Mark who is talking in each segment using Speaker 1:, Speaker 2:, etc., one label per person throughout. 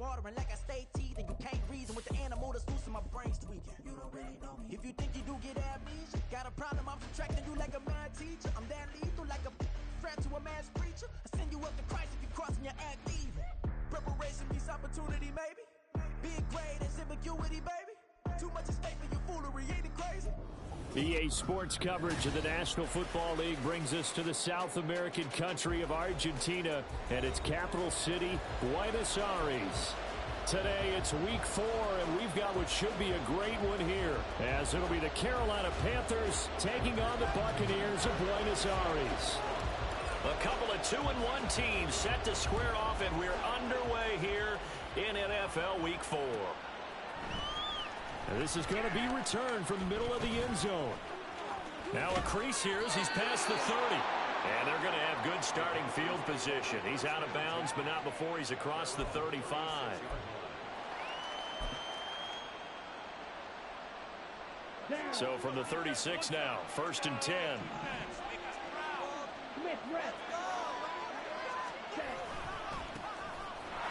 Speaker 1: bartering like I stay teeth, and you can't reason with the animal that's loose in my brain's tweaking. You don't really know me. If you think you do get amnesia, got a problem, I'm subtracting you like a mad teacher. I'm that lethal like a threat to a man's preacher. I send you up to Christ if you crossing your act evil. Preparation meets opportunity, maybe. Big grade is ambiguity, baby. Too much at stake for your foolery, ain't it crazy?
Speaker 2: EA Sports coverage of the National Football League brings us to the South American country of Argentina and its capital city, Buenos Aires. Today it's week 4, and we've got what should be a great one here, as it'll be the Carolina Panthers taking on the Buccaneers of Buenos Aires.
Speaker 3: A couple of 2-1 teams set to square off, and we're underway here in NFL Week 4.
Speaker 2: And this is going to be returned from the middle of the end zone.
Speaker 3: Now a crease here as he's past the 30. And they're going to have good starting field position. He's out of bounds, but not before he's across the 35. So from the 36 now, 1st and 10.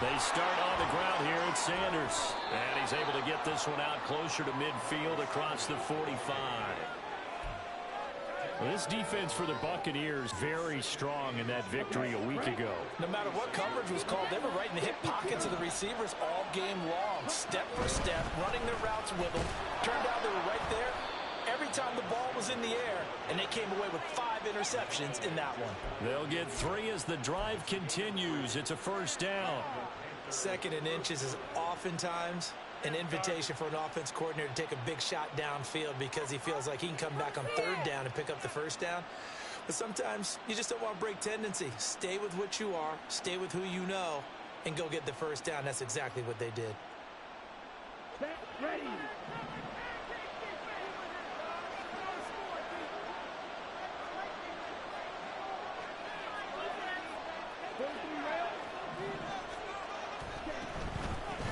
Speaker 3: They start on the ground here at Sanders. And he's able to get this one out closer to midfield across the 45.
Speaker 2: Well, this defense for the Buccaneers very strong in that victory a week ago.
Speaker 4: No matter what coverage was called, they were right in the hip pockets of the receivers all game long. Step for step, running their routes with them. Turned out they were right there every time the ball was in the air, and they came away with 5 interceptions in that one.
Speaker 3: They'll get 3 as the drive continues. It's a first down.
Speaker 4: 2nd and inches is oftentimes an invitation for an offense coordinator to take a big shot downfield because he feels like he can come back on 3rd down and pick up the first down. But sometimes you just don't want to break tendency. Stay with what you are, stay with who you know, and go get the first down. That's exactly what they did.
Speaker 5: Ready.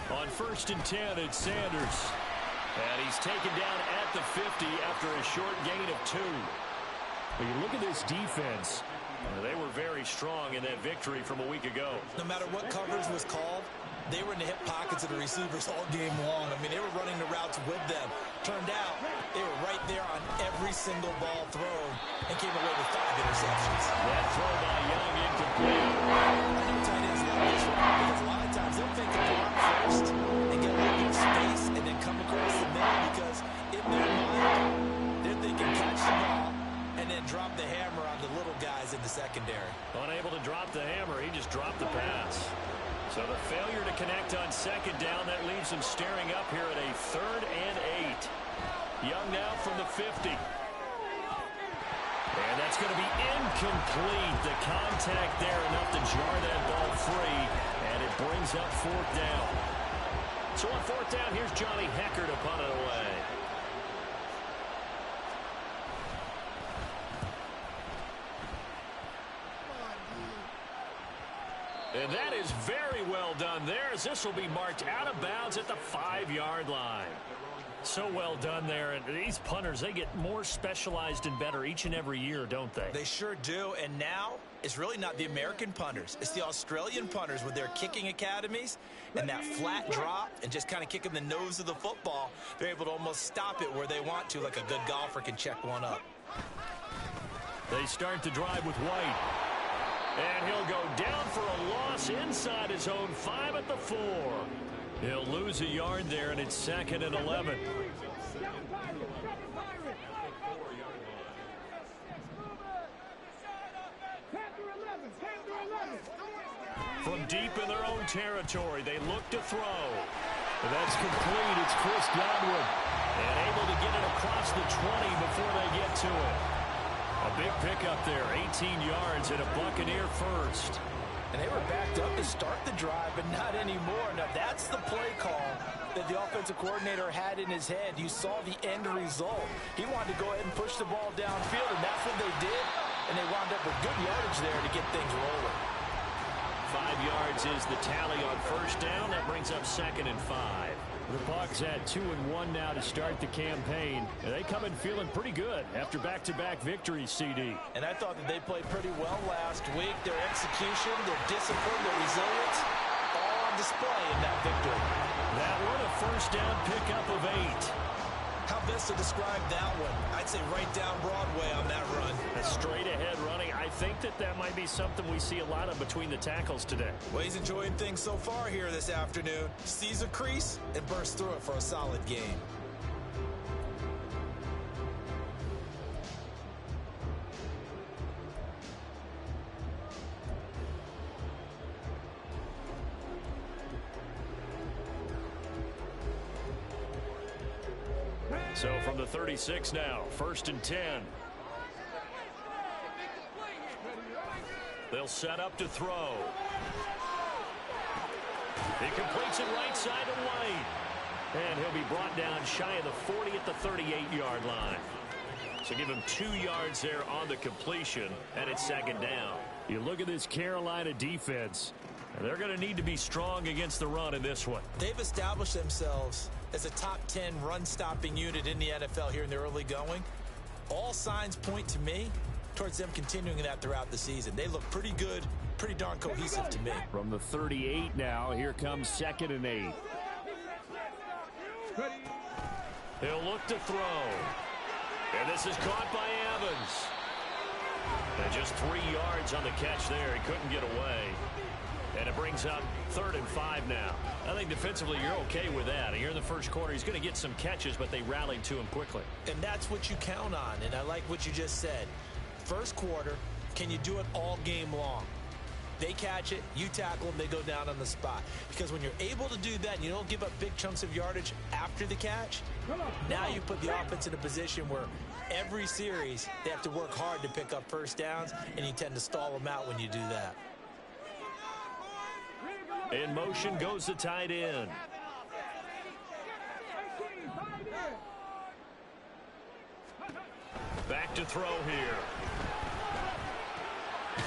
Speaker 3: On 1st and 10, it's Sanders. And he's taken down at the 50 after a short gain of 2.
Speaker 2: But you look at this defense.
Speaker 3: They were very strong in that victory from a week ago.
Speaker 4: No matter what coverage was called, they were in the hip pockets of the receivers all game long. I mean, they were running the routes with them. Turned out, they were right there on every single ball thrown and came away with 5 interceptions.
Speaker 3: That throw by Young incomplete.
Speaker 4: I know tight ends love this one because a lot of times they'll think they'll go out first and get a little bit of space and then come across the middle because in their mind, they're thinking catch the ball and then drop the hammer on the little guys in the secondary.
Speaker 3: Unable to drop the hammer, he just dropped the pass. So the failure to connect on 2nd down, that leaves him staring up here at a 3rd and 8. Young now from the 50. And that's going to be incomplete. The contact there enough to jar that ball free, and it brings up 4th down. So on 4th down, here's Johnny Hecker to punt it away. And that is very well done there, as this will be marked out of bounds at the 5-yard line. So well done there. And these punters, they get more specialized and better each and every year, don't they?
Speaker 4: They sure do. And now it's really not the American punters. It's the Australian punters with their kicking academies and that flat drop and just kind of kicking the nose of the football. They're able to almost stop it where they want to, like a good golfer can check one up.
Speaker 3: They start the drive with White. And he'll go down for a loss inside his own 5 at the 4. He'll lose a yard there, and it's 2nd and 11. From deep in their own territory, they look to throw.
Speaker 2: And that's complete. It's Chris Godwin.
Speaker 3: And able to get it across the 20 before they get to it. A big pickup there, 18 yards and a Buccaneer first.
Speaker 4: And they were backed up to start the drive, but not anymore. Now, that's the play call that the offensive coordinator had in his head. You saw the end result. He wanted to go ahead and push the ball downfield, and that's what they did. And they wound up with good yardage there to get things rolling.
Speaker 3: 5 yards is the tally on 1st down. That brings up 2nd and 5.
Speaker 2: The Bucs at 2-1 now to start the campaign. And they come in feeling pretty good after back-to-back victories, CD.
Speaker 4: And I thought that they played pretty well last week. Their execution, their discipline, their resilience, all on on display in that victory.
Speaker 3: That one a first down pickup of 8.
Speaker 4: How best to describe that one? I'd say right down Broadway on that run.
Speaker 3: A straight ahead running. I think that might be something we see a lot of between the tackles today.
Speaker 4: Well, he's enjoying things so far here this afternoon. Sees a crease and bursts through it for a solid game.
Speaker 3: So from the 36 now, 1st and 10. They'll set up to throw. He completes it right side to White. And he'll be brought down shy of the 40 at the 38-yard line. So give him 2 yards there on the completion, and it's 2nd down.
Speaker 2: You look at this Carolina defense.
Speaker 3: They're going to need to be strong against the run in this one.
Speaker 4: They've established themselves as a top 10 run-stopping unit in the NFL here in the early going. All signs point to me towards them continuing that throughout the season. They look pretty good, pretty darn cohesive to me.
Speaker 2: From the 38 now, here comes 2nd and 8.
Speaker 3: He'll look to throw. And this is caught by Evans. And just 3 yards on the catch there. He couldn't get away. And it brings up 3rd and 5 now. I think defensively you're okay with that. Here in the first quarter, he's going to get some catches, but they rallied to him quickly.
Speaker 4: And that's what you count on, and I like what you just said. First quarter, can you do it all game long? They catch it, you tackle them, they go down on the spot. Because when you're able to do that and you don't give up big chunks of yardage after the catch, now you put the offense in a position where every series they have to work hard to pick up first downs, and you tend to stall them out when you do that.
Speaker 3: In motion goes the tight end. Back to throw here.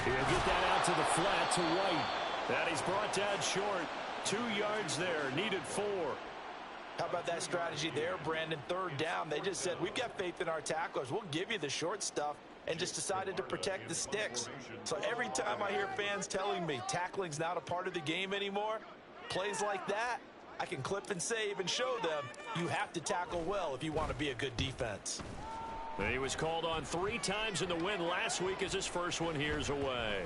Speaker 2: He'll get that out to the flat to White.
Speaker 3: That he's brought down short. 2 yards there, needed 4.
Speaker 4: How about that strategy there, Brandon? 3rd down, they just said, we've got faith in our tacklers. We'll give you the short stuff, and just decided to protect the sticks. So every time I hear fans telling me tackling's not a part of the game anymore, plays like that, I can clip and save and show them you have to tackle well if you want to be a good defense.
Speaker 3: He was called on 3 times in the win last week as his first one here's away.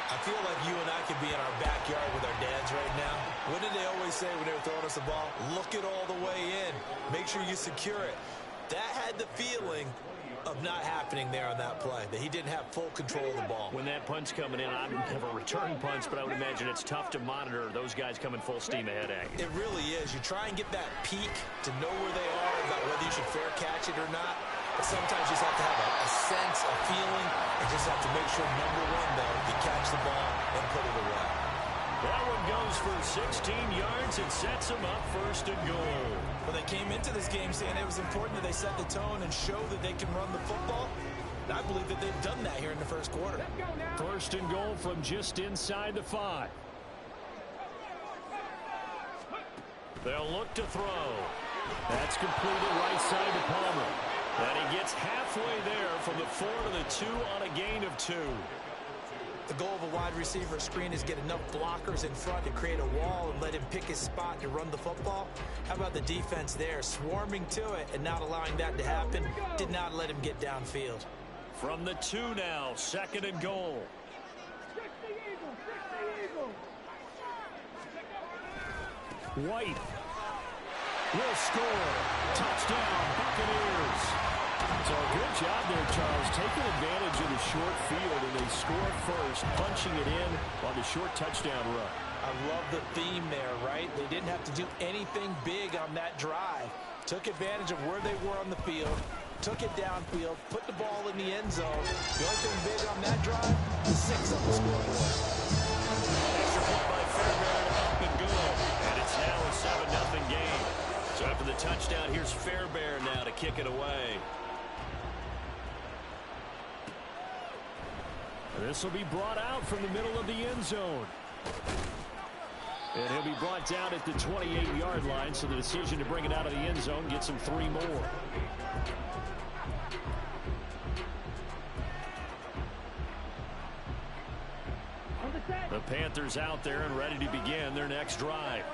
Speaker 4: I feel like you and I could be in our backyard with our dads right now. What did they always say when they were throwing us the ball? Look it all the way in. Make sure you secure it. That had the feeling of not happening there on that play, that he didn't have full control of the ball.
Speaker 3: When that punt's coming in, I don't have a return punch, but I would imagine it's tough to monitor those guys coming full steam ahead at you.
Speaker 4: It really is. You try and get that peek to know where they are, about whether you should fair catch it or not. But sometimes you just have to have a sense, a feeling, and just have to make sure, number one, though, you catch the ball and put it away.
Speaker 3: That one goes for 16 yards and sets them up 1st and goal.
Speaker 4: Well, they came into this game saying it was important that they set the tone and show that they can run the football. And I believe that they've done that here in the first quarter.
Speaker 2: 1st and goal from just inside the 5.
Speaker 3: They'll look to throw.
Speaker 2: That's completed right side to Palmer.
Speaker 3: And he gets halfway there from the 4 to the 2 on a gain of 2.
Speaker 4: The goal of a wide receiver screen is get enough blockers in front to create a wall and let him pick his spot to run the football. How about the defense there, swarming to it and not allowing that to happen? Did not let him get downfield.
Speaker 3: From the 2 now, 2nd and goal.
Speaker 2: White will score. Touchdown, Buccaneers. So a good job there, Charles, taking advantage of the short field, and they score first, punching it in on the short touchdown run.
Speaker 4: I love the theme there, right? They didn't have to do anything big on that drive. Took advantage of where they were on the field, took it downfield, put the ball in the end zone. The only thing big on that drive, the 6 on the scoreboard.
Speaker 3: Extra point by Fairbairn, up and good. And it's now a 7-0 game. So after the touchdown, here's Fairbairn now to kick it away.
Speaker 2: This will be brought out from the middle of the end zone. And he'll be brought down at the 28-yard line, so the decision to bring it out of the end zone gets him 3 more.
Speaker 5: On the
Speaker 3: The Panthers out there and ready to begin their next drive.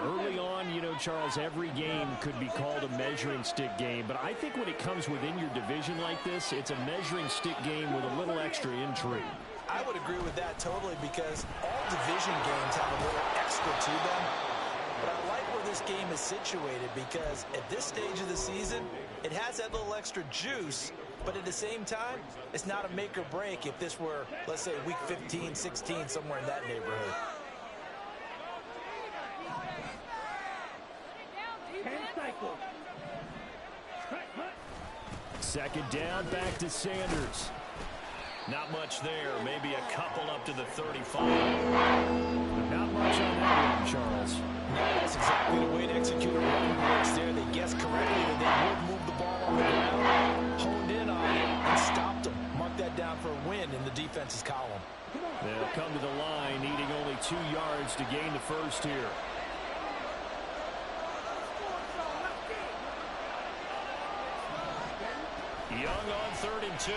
Speaker 2: Early on, you know, Charles, every game could be called a measuring stick game. But I think when it comes within your division like this, it's a measuring stick game with a little extra intrigue.
Speaker 4: I would agree with that totally because all division games have a little extra to them. But I like where this game is situated because at this stage of the season, it has that little extra juice. But at the same time, it's not a make or break if this were, let's say, week 15, 16, somewhere in that neighborhood.
Speaker 2: Second down, back to Sanders.
Speaker 3: Not much there. Maybe a couple up to the 35.
Speaker 2: Not much on that one, Charles.
Speaker 4: No, that's exactly the way to execute a run blitz there. They guessed correctly that they would move the ball on the ground, honed in on it, and stopped them. Mark that down for a win in the defense's column.
Speaker 2: They'll come to the line, needing only 2 yards to gain the first here.
Speaker 3: Young on 3rd and 2.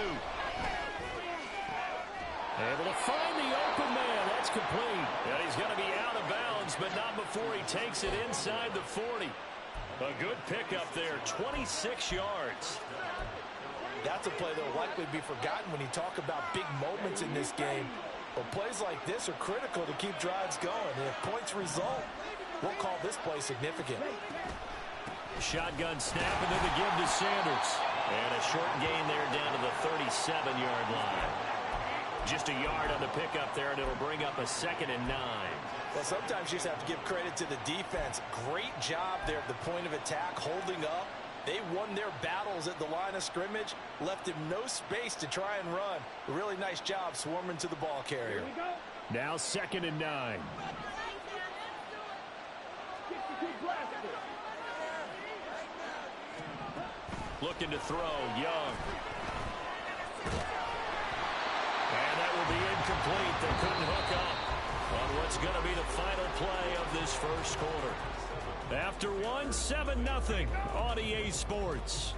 Speaker 3: Able to find the open man. That's complete. And he's going to be out of bounds, but not before he takes it inside the 40. A good pickup there, 26 yards.
Speaker 4: That's a play that will likely be forgotten when you talk about big moments in this game. But plays like this are critical to keep drives going. And if points result, we'll call this play significant.
Speaker 3: Shotgun snap and then the give to Sanders. And a short gain there down to the 37-yard line. Just a yard on the pickup there, and it'll bring up a 2nd and 9.
Speaker 4: Well, sometimes you just have to give credit to the defense. Great job there at the point of attack, holding up. They won their battles at the line of scrimmage, left him no space to try and run. A really nice job swarming to the ball carrier.
Speaker 2: Now 2nd and 9.
Speaker 3: Looking to throw, Young. And that will be incomplete. They couldn't hook up on what's going to be the final play of this first quarter. After 1, 7-0 on EA Sports.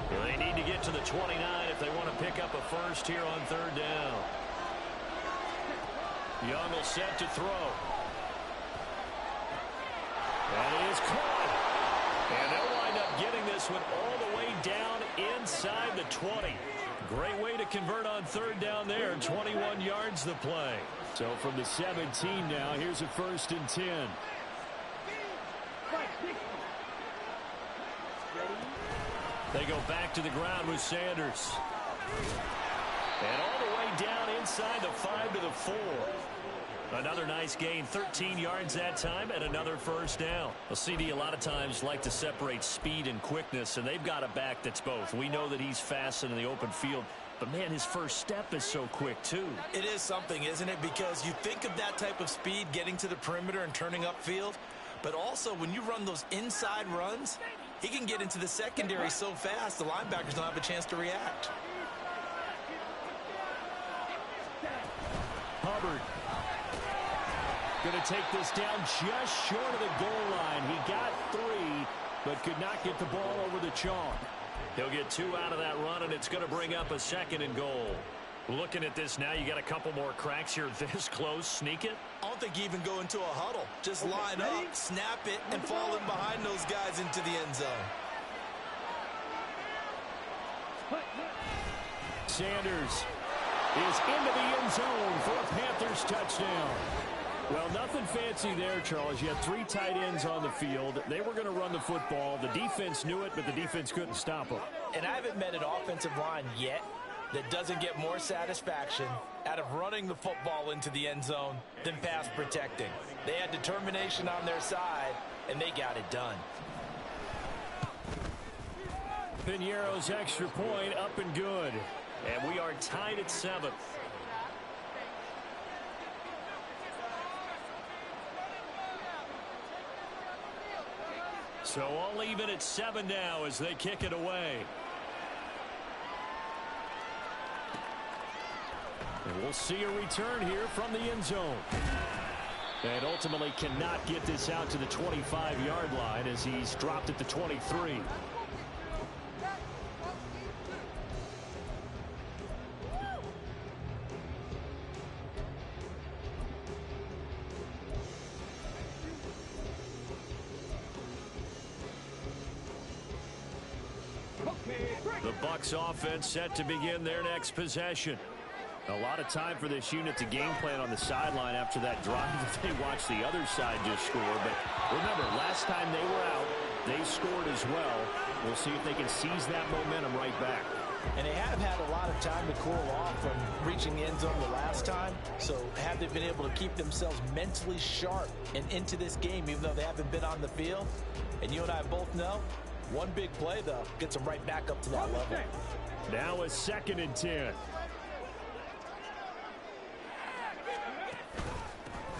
Speaker 3: They need to get to the 29 if they want to pick up a first here on 3rd down. Young will set to throw. And it is caught. And they'll wind up getting this one all the way down inside the 20. Great way to convert on 3rd down there. 21 yards the play.
Speaker 2: So from the 17 now, here's a 1st and 10.
Speaker 3: They go back to the ground with Sanders. And all the way down inside the 5 to the 4. Another nice gain, 13 yards that time, and another first down. Well, CD a lot of times like to separate speed and quickness, and they've got a back that's both. We know that he's fast in the open field, but, man, his first step is so quick, too.
Speaker 4: It is something, isn't it? Because you think of that type of speed getting to the perimeter and turning upfield, but also when you run those inside runs, he can get into the secondary so fast the linebackers don't have a chance to react.
Speaker 2: Hubbard going to take this down just short of the goal line. He got 3, but could not get the ball over the chalk.
Speaker 3: He'll get 2 out of that run, and it's going to bring up a 2nd and goal. Looking at this now, you got a couple more cracks here this close. Sneak it.
Speaker 4: I don't think you even go into a huddle. Just line up, snap it, and fall in behind those guys into the end zone.
Speaker 2: Sanders is into the end zone for a Panthers touchdown. Well, nothing fancy there, Charles. You had 3 tight ends on the field. They were going to run the football. The defense knew it, but the defense couldn't stop them.
Speaker 4: And I haven't met an offensive line yet that doesn't get more satisfaction out of running the football into the end zone than pass protecting. They had determination on their side, and they got it done.
Speaker 2: Piñeiro's extra point up and good.
Speaker 3: And we are tied at 7. So all even at 7 now as they kick it away.
Speaker 2: And we'll see a return here from the end zone. And ultimately cannot get this out to the 25-yard line as he's dropped at the 23. The Bucs offense set to begin their next possession. A lot of time for this unit to game plan on the sideline after that drive that they watched the other side just score. But remember, last time they were out, they scored as well. We'll see if they can seize that momentum right back.
Speaker 4: And they have had a lot of time to cool off from reaching the end zone the last time. So have they been able to keep themselves mentally sharp and into this game, even though they haven't been on the field? And you and I both know, one big play, though, gets them right back up to that level.
Speaker 2: Now a 2nd and 10.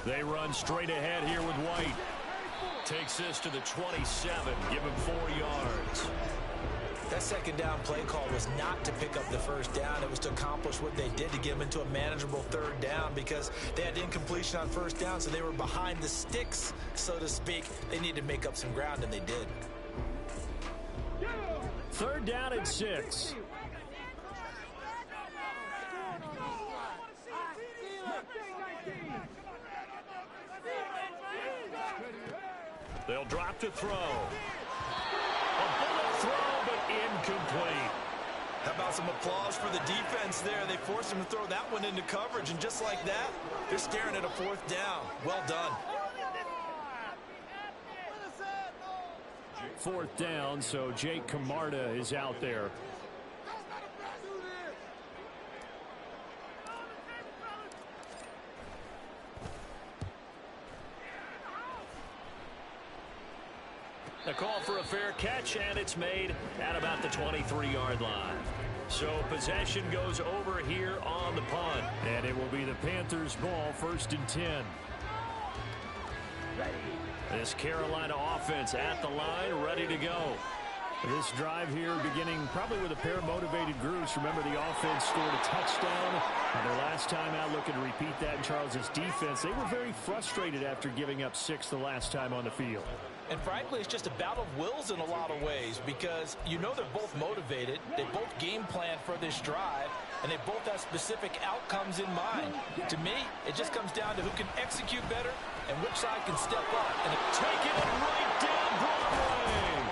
Speaker 2: They run straight ahead here with White.
Speaker 3: Takes this to the 27. Give him 4 yards.
Speaker 4: That 2nd down play call was not to pick up the 1st down. It was to accomplish what they did to get them into a manageable 3rd down because they had incompletion on 1st down, so they were behind the sticks, so to speak. They needed to make up some ground, and they did.
Speaker 2: 3rd down and 6.
Speaker 3: They'll drop to throw. A bullet throw, but incomplete.
Speaker 4: How about some applause for the defense there? They forced him to throw that one into coverage, and just like that, they're staring at a 4th down. Well done.
Speaker 2: 4th down, so Jake Camarda is out there.
Speaker 3: A call for a fair catch, and it's made at about the 23-yard line. So possession goes over here on the punt.
Speaker 2: And it will be the Panthers' ball, 1st and 10.
Speaker 3: This Carolina offense at the line, ready to go.
Speaker 2: This drive here beginning probably with a pair of motivated groups. Remember, the offense scored a touchdown on their last time out. Looking to repeat that in Charles' defense. They were very frustrated after giving up 6 the last time on the field.
Speaker 4: And frankly, it's just a battle of wills in a lot of ways because you know they're both motivated. They both game plan for this drive, and they both have specific outcomes in mind. To me, it just comes down to who can execute better and which side can step up. And
Speaker 3: taking it right down Broadway.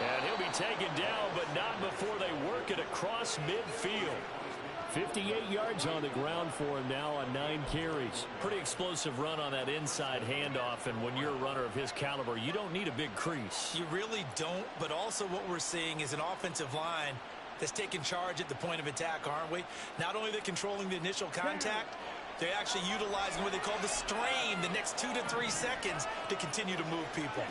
Speaker 3: And he'll be taken down, but not before they work it across midfield.
Speaker 2: 58 yards on the ground for him now on 9 carries.
Speaker 3: Pretty explosive run on that inside handoff, and when you're a runner of his caliber, you don't need a big crease.
Speaker 4: You really don't, but also what we're seeing is an offensive line that's taking charge at the point of attack, aren't we? Not only are they controlling the initial contact, they're actually utilizing what they call the strain the next 2 to 3 seconds to continue to move people.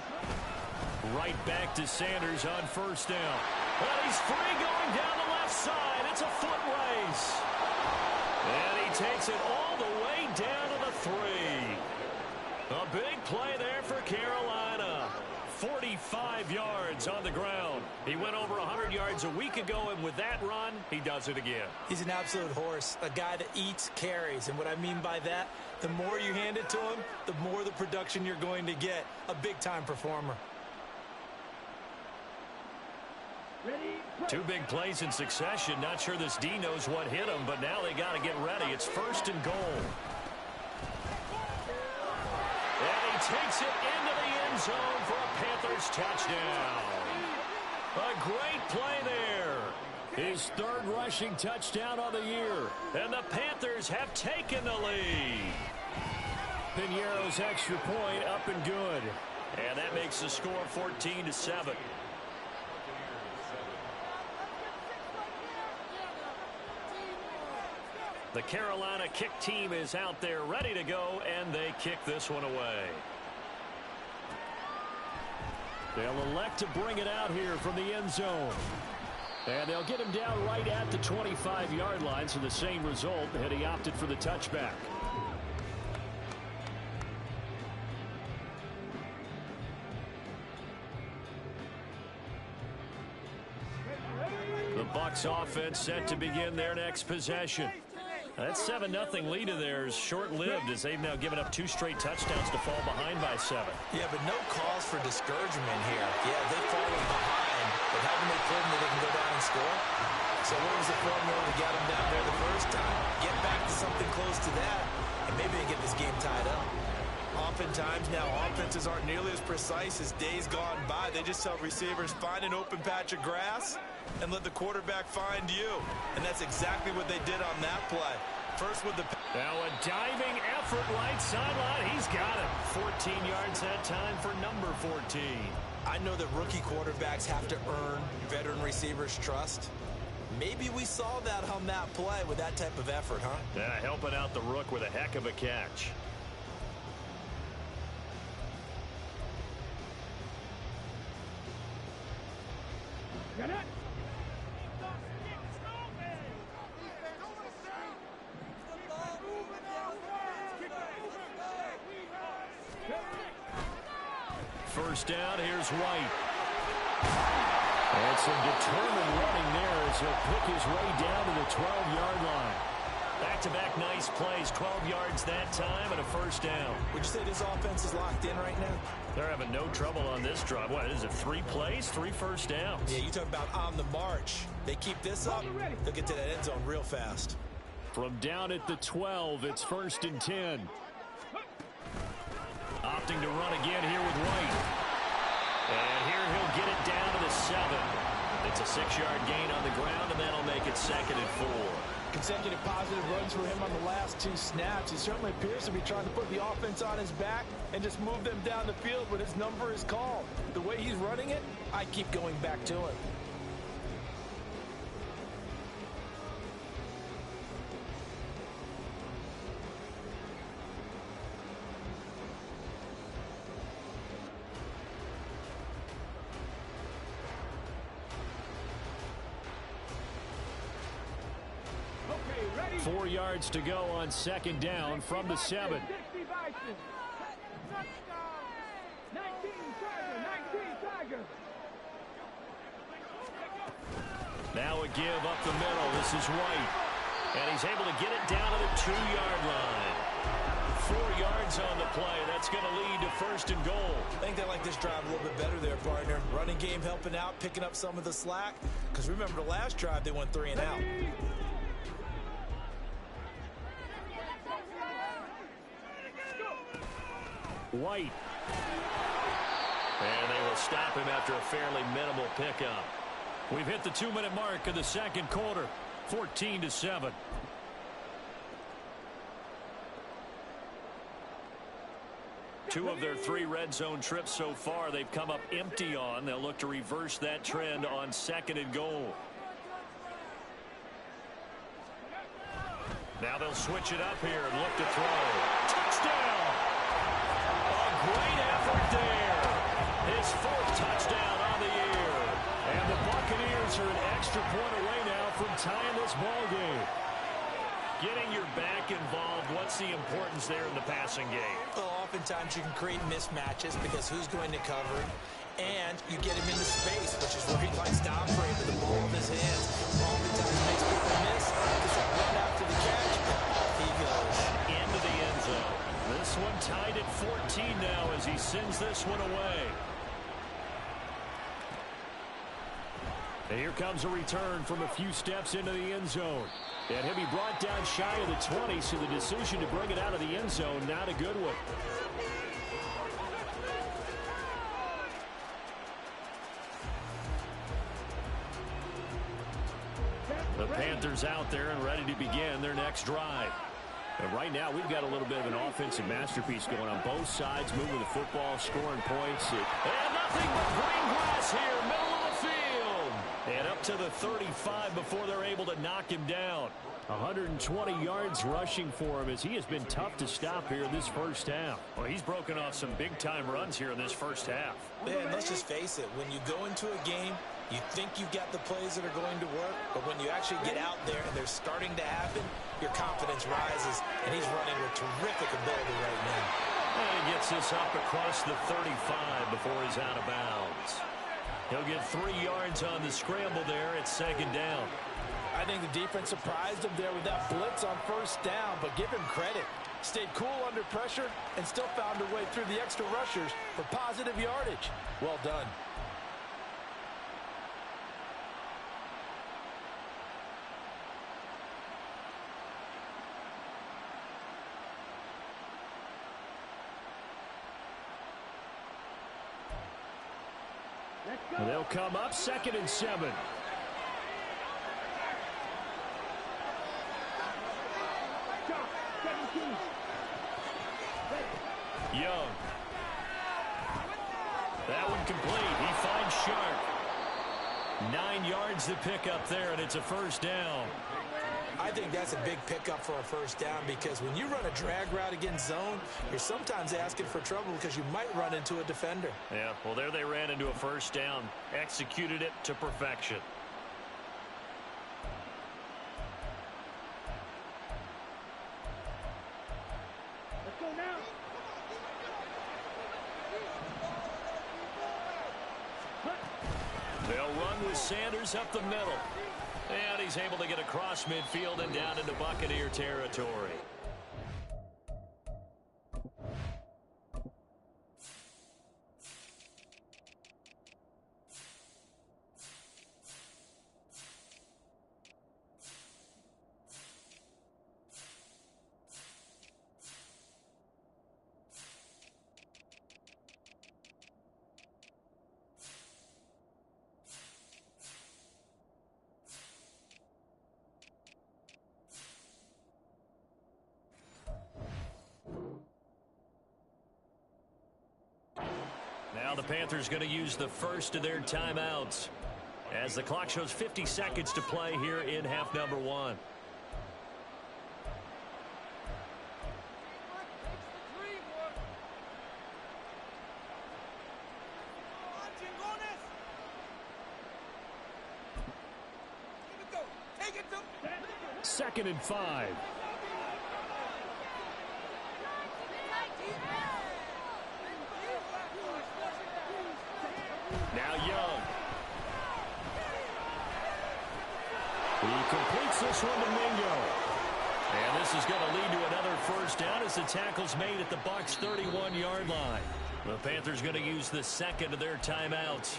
Speaker 3: Right back to Sanders on 1st down. Well, he's free going down the left side. It's a foot race. And he takes it all the way down to the 3. A big play there for Carolina. 45 yards on the ground. He went over 100 yards a week ago, and with that run, he does it again.
Speaker 4: He's an absolute horse, a guy that eats carries. And what I mean by that, the more you hand it to him, the more the production you're going to get. A big-time performer.
Speaker 3: 2 big plays in succession. Not sure this D knows what hit him, but now they got to get ready. It's 1st and goal. And he takes it into the end zone for a Panthers touchdown. A great play there.
Speaker 2: His 3rd rushing touchdown of the year.
Speaker 3: And the Panthers have taken the lead.
Speaker 2: Piñeiro's extra point up and good.
Speaker 3: And that makes the score 14-7. The Carolina kick team is out there ready to go, and they kick this one away.
Speaker 2: They'll elect to bring it out here from the end zone. And they'll get him down right at the 25-yard line, so the same result had he opted for the touchback. The Bucs offense set to begin their next possession.
Speaker 3: That 7-0 lead of theirs short-lived as they've now given up 2 straight touchdowns to fall behind by 7.
Speaker 4: Yeah, but no cause for discouragement here. Yeah, they've fallen behind, but haven't they proven that they can go down and score? So what was the formula to get them down there the first time? Get back to something close to that, and maybe they get this game tied up. Oftentimes now, offenses aren't nearly as precise as days gone by. They just tell receivers, find an open patch of grass and let the quarterback find you. And that's exactly what they did on that play. First with the...
Speaker 3: Now a diving effort right sideline. He's got it. 14 yards that time for number 14.
Speaker 4: I know that rookie quarterbacks have to earn veteran receivers' trust. Maybe we saw that on that play with that type of effort, huh?
Speaker 3: Yeah, helping out the rook with a heck of a catch.
Speaker 5: Got it.
Speaker 3: First down, here's White. And some determined running there as he'll pick his way down to the 12-yard line. Back-to-back nice plays, 12 yards that time and a first down.
Speaker 4: Would you say this offense is locked in right now?
Speaker 3: They're having no trouble on this drive. What is it, 3 plays, 3 first downs?
Speaker 4: Yeah, you talk about on the march. They keep this up, they'll get to that end zone real fast.
Speaker 2: From down at the 12, it's 1st and 10.
Speaker 3: Opting to run again here with White. And here he'll get it down to the 7. It's a 6-yard gain on the ground, and that'll make it 2nd and 4.
Speaker 6: Consecutive positive runs for him on the last 2 snaps. He certainly appears to be trying to put the offense on his back and just move them down the field when his number is called. The way he's running it, I keep going back to him.
Speaker 5: Ready.
Speaker 2: 4 yards to go on 2nd down from the 7.
Speaker 5: 60 Bison. Touchdown. 19 Tiger.
Speaker 3: Now a give up the middle. This is White. And he's able to get it down to the 2-yard line. 4 yards on the play. That's going to lead to 1st and goal.
Speaker 4: I think they like this drive a little bit better there, partner. Running game helping out, picking up some of the slack. Because remember the last drive, they went 3 and out.
Speaker 3: White. And they will stop him after a fairly minimal pickup.
Speaker 2: We've hit the 2-minute mark of the 2nd quarter. 14-7. Two of their 3 red zone trips so far they've come up empty on. They'll look to reverse that trend on 2nd and goal. Now they'll switch it up here and look to throw. Touchdown! A great effort there. His 4th touchdown on the year. And the Buccaneers are an extra point away now from tying this ball game.
Speaker 3: Getting your back involved, what's the importance there in the passing game?
Speaker 4: Well, oftentimes you can create mismatches because who's going to cover it, and you get him into space, which is where he likes to operate with the ball in his hands. Oftentimes makes people miss, just a run after the catch, off he goes.
Speaker 3: Into the end zone. This one tied at 14 now as he sends this one away.
Speaker 2: And here comes a return from a few steps into the end zone. And he'll be brought down shy of the 20, so the decision to bring it out of the end zone, not a good one. The Panthers out there and ready to begin their next drive. And right now, we've got a little bit of an offensive masterpiece going on both sides, moving the football, scoring points.
Speaker 3: And nothing but green grass here, middle of the field.
Speaker 2: And up to the 35 before they're able to knock him down. 120 yards rushing for him as he has been tough to stop here in this first half.
Speaker 3: Well, he's broken off some big-time runs here in this first half.
Speaker 4: Man, let's just face it. When you go into a game, you think you've got the plays that are going to work, but when you actually get out there and they're starting to happen, your confidence rises, and he's running with terrific ability right now.
Speaker 3: And he gets this up across the 35 before he's out of bounds. He'll get 3 yards on the scramble there at 2nd down.
Speaker 6: I think the defense surprised him there with that blitz on first down, but give him credit. Stayed cool under pressure and still found a way through the extra rushers for positive yardage. Well done.
Speaker 2: They'll come up 2nd and 7.
Speaker 3: Young. That one complete. He finds Sharp. 9 yards to pick up there, and it's a first down.
Speaker 4: I think that's a big pickup for a first down because when you run a drag route against zone, you're sometimes asking for trouble because you might run into a defender.
Speaker 3: Yeah, well, there they ran into a first down. Executed it to perfection.
Speaker 5: Let's go now.
Speaker 3: They'll run with Sanders up the middle. And he's able to get across midfield and down into Buccaneer territory. Now the Panthers going to use the first of their timeouts as the clock shows 50 seconds to play here in half number 1.
Speaker 2: Second and 5.
Speaker 3: Now Young.
Speaker 2: He completes this one to Mingo.
Speaker 3: And this is going to lead to another first down as the tackle's made at the Bucs' 31-yard line. The Panthers going to use the second of their timeouts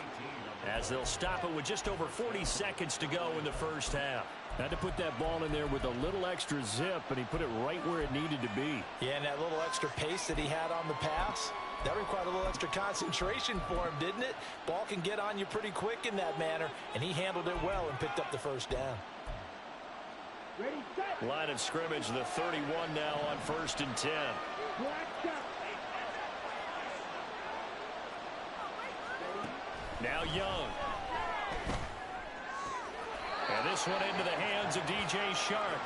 Speaker 3: as they'll stop it with just over 40 seconds to go in the first half.
Speaker 2: Had to put that ball in there with a little extra zip, and he put it right where it needed to be.
Speaker 6: Yeah, and that little extra pace that he had on the pass, that required a little extra concentration for him, didn't it? Ball can get on you pretty quick in that manner, and he handled it well and picked up the first down.
Speaker 5: Ready, set.
Speaker 3: Line of scrimmage, the 31 now on 1st and 10. Now Young. And this one into the hands of DJ Shark.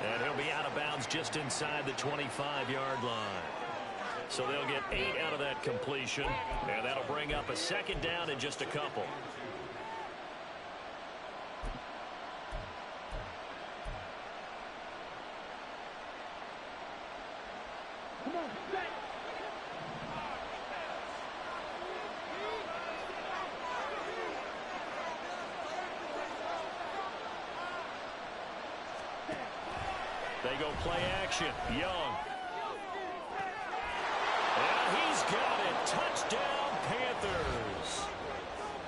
Speaker 3: And he'll be out of bounds just inside the 25-yard line. So they'll get 8 out of that completion. And that'll bring up a second down in just a couple.
Speaker 5: Come on, set.
Speaker 3: They go play action. Young. And he's got it. Touchdown, Panthers.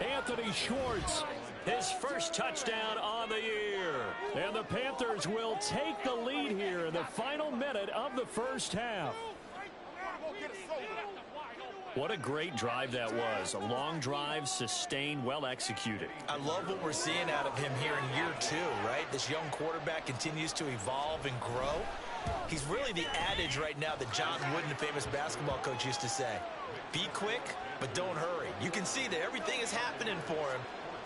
Speaker 2: Anthony Schwartz.
Speaker 3: His first touchdown on the year.
Speaker 2: And the Panthers will take the lead here in the final minute of the first half.
Speaker 3: What a great drive that was. A long drive, sustained, well executed.
Speaker 4: I love what we're seeing out of him here in year 2, right? This young quarterback continues to evolve and grow. He's really the adage right now that John Wooden, the famous basketball coach, used to say. Be quick, but don't hurry. You can see that everything is happening for him,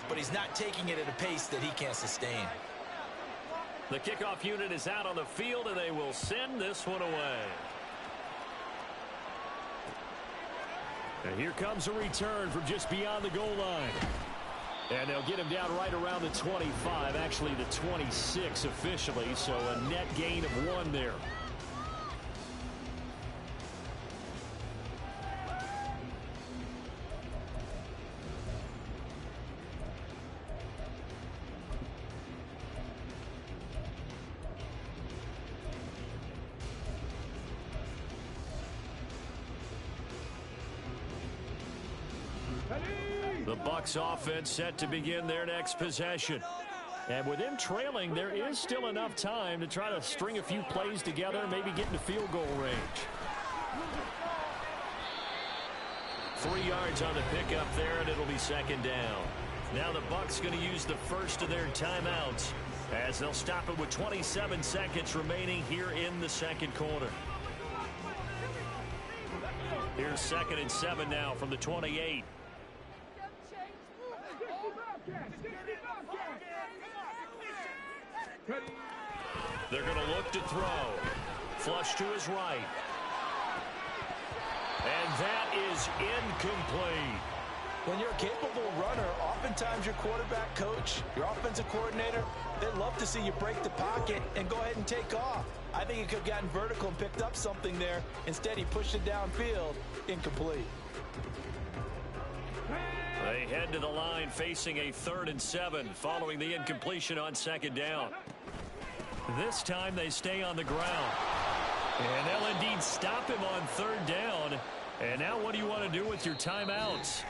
Speaker 4: but he's not taking it at a pace that he can't sustain.
Speaker 3: The kickoff unit is out on the field, and they will send this one away.
Speaker 2: And here comes a return from just beyond the goal line. And they'll get him down right around the 25, actually the 26 officially, so a net gain of 1 there. The Bucs offense set to begin their next possession. And with them trailing, there is still enough time to try to string a few plays together, maybe get into field goal range. 3 yards on the pickup there, and it'll be second down. Now the Bucs going to use the first of their timeouts as they'll stop it with 27 seconds remaining here in the second quarter. Here's 2nd and 7 now from the 28. They're going to look to throw. Flush to his right. And that is incomplete.
Speaker 6: When you're a capable runner, oftentimes your quarterback coach, your offensive coordinator, they love to see you break the pocket and go ahead and take off. I think he could have gotten vertical and picked up something there. Instead, he pushed it downfield. Incomplete.
Speaker 2: They head to the line facing a 3rd and 7 following the incompletion on 2nd down. This time they stay on the ground. And they'll indeed stop him on 3rd down. And now what do you want to do with your timeouts?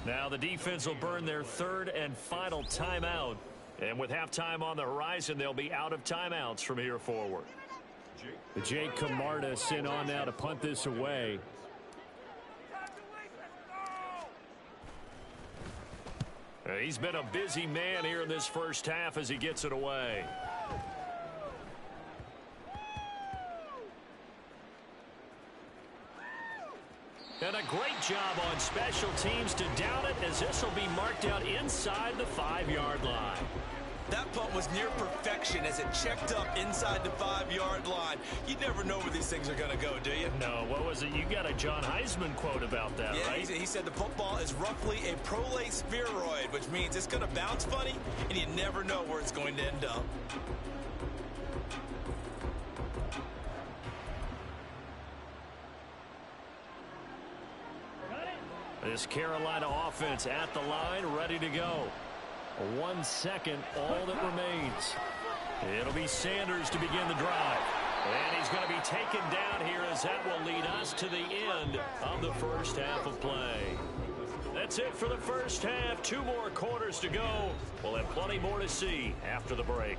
Speaker 2: Now the defense will burn their 3rd and final timeout. And with halftime on the horizon, they'll be out of timeouts from here forward.
Speaker 3: Jake Camarda sent on now to punt this away.
Speaker 2: He's been a busy man here in this first half as he gets it away. And a great job on special teams to down it, as this will be marked out inside the 5-yard line.
Speaker 4: That punt was near perfection as it checked up inside the 5-yard line. You never know where these things are going to go, do you?
Speaker 2: No, what was it? You got a John Heisman quote about that,
Speaker 4: yeah,
Speaker 2: right?
Speaker 4: He said the football is roughly a prolate spheroid, which means it's going to bounce funny, and you never know where it's going to end up.
Speaker 2: This Carolina offense at the line, ready to go. 1 second, all that remains. It'll be Sanders to begin the drive. And he's going to be taken down here, as that will lead us to the end of the first half of play. That's it for the first half. 2 more quarters to go. We'll have plenty more to see after the break.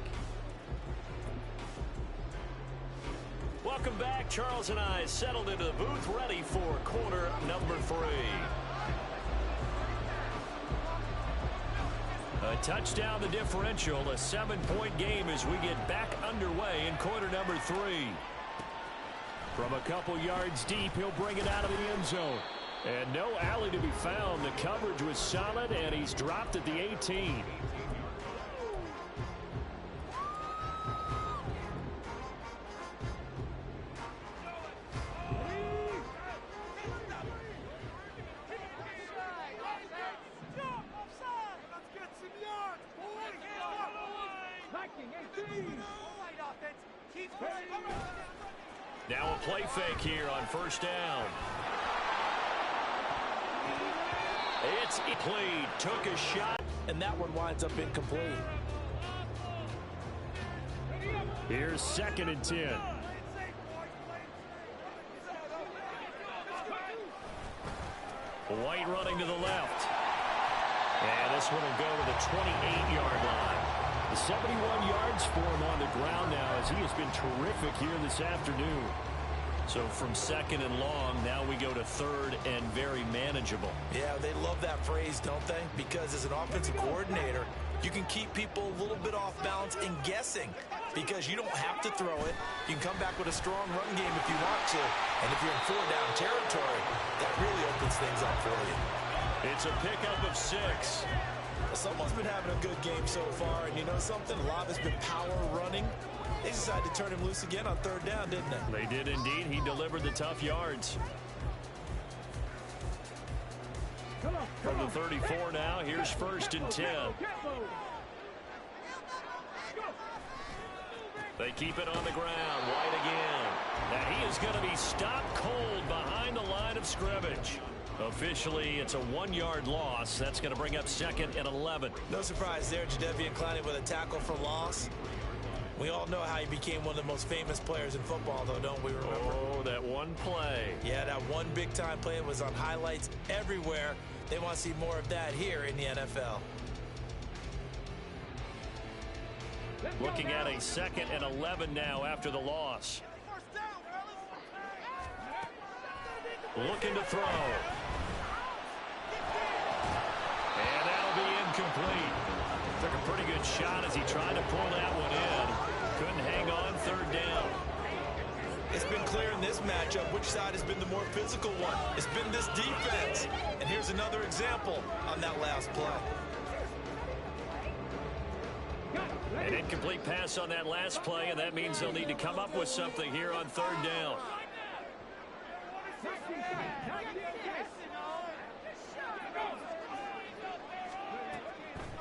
Speaker 2: Welcome back. Charles and I settled into the booth, ready for quarter number 3. A touchdown the differential, a 7-point game as we get back underway in quarter number 3.
Speaker 3: From a couple yards deep, he'll bring it out of the end zone.
Speaker 2: And no alley to be found. The coverage was solid, and he's dropped at the 18. Now a play fake here on first down. It's played, took a shot,
Speaker 6: and that one winds up incomplete.
Speaker 3: Here's 2nd and 10.
Speaker 2: White running to the left. And this one will go to the 28-yard line.
Speaker 3: 71 yards for him on the ground now, as he has been terrific here this afternoon.
Speaker 2: So from 2nd and long, now we go to 3rd and very manageable.
Speaker 4: Yeah, they love that phrase, don't they? Because as an offensive coordinator, you can keep people a little bit off balance and guessing, because you don't have to throw it. You can come back with a strong run game if you want to. And if you're in 4-down territory, that really opens things up for you.
Speaker 2: It's a pickup of 6.
Speaker 4: Someone's been having a good game so far, and you know something? A lot has been power running. They decided to turn him loose again on 3rd down, didn't they?
Speaker 2: They did indeed. He delivered the tough yards. From the 34 now, here's 1st and 10. They keep it on the ground. White again. Now he is going to be stopped cold behind the line of scrimmage. Officially, it's a 1-yard loss. That's going to bring up 2nd and 11.
Speaker 4: No surprise there, Jadeveon Clowney with a tackle for loss. We all know how he became one of the most famous players in football, though, don't we remember?
Speaker 2: Oh, that one play.
Speaker 4: Yeah, that one big-time play was on highlights everywhere. They want to see more of that here in the NFL.
Speaker 3: Looking at a 2nd and 11 now after the loss. Looking to throw. And that'll be incomplete. Took a pretty good shot as he tried to pull that one in. Couldn't hang on 3rd down.
Speaker 4: It's been clear in this matchup which side has been the more physical one. It's been this defense. And here's another example on that last play.
Speaker 3: An incomplete pass on that last play, and that means they'll need to come up with something here on 3rd down.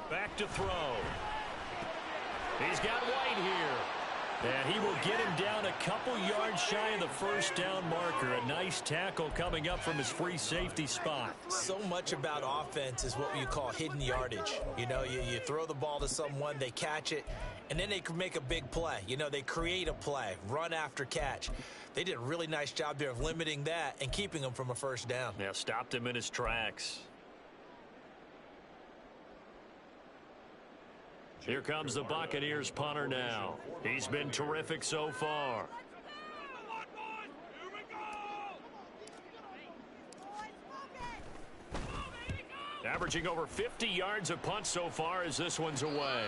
Speaker 3: Back to throw. He's got White here. And he will get him down a couple yards shy of the 1st down marker. A nice tackle coming up from his free safety spot.
Speaker 4: So much about offense is what you call hidden yardage. You know, you throw the ball to someone, they catch it, and then they can make a big play. You know, they create a play, run after catch. They did a really nice job there of limiting that and keeping him from a 1st down.
Speaker 3: Yeah, stopped him in his tracks. Here comes the Buccaneers punter now. He's been terrific so far. Averaging over 50 yards a punt so far as this one's away.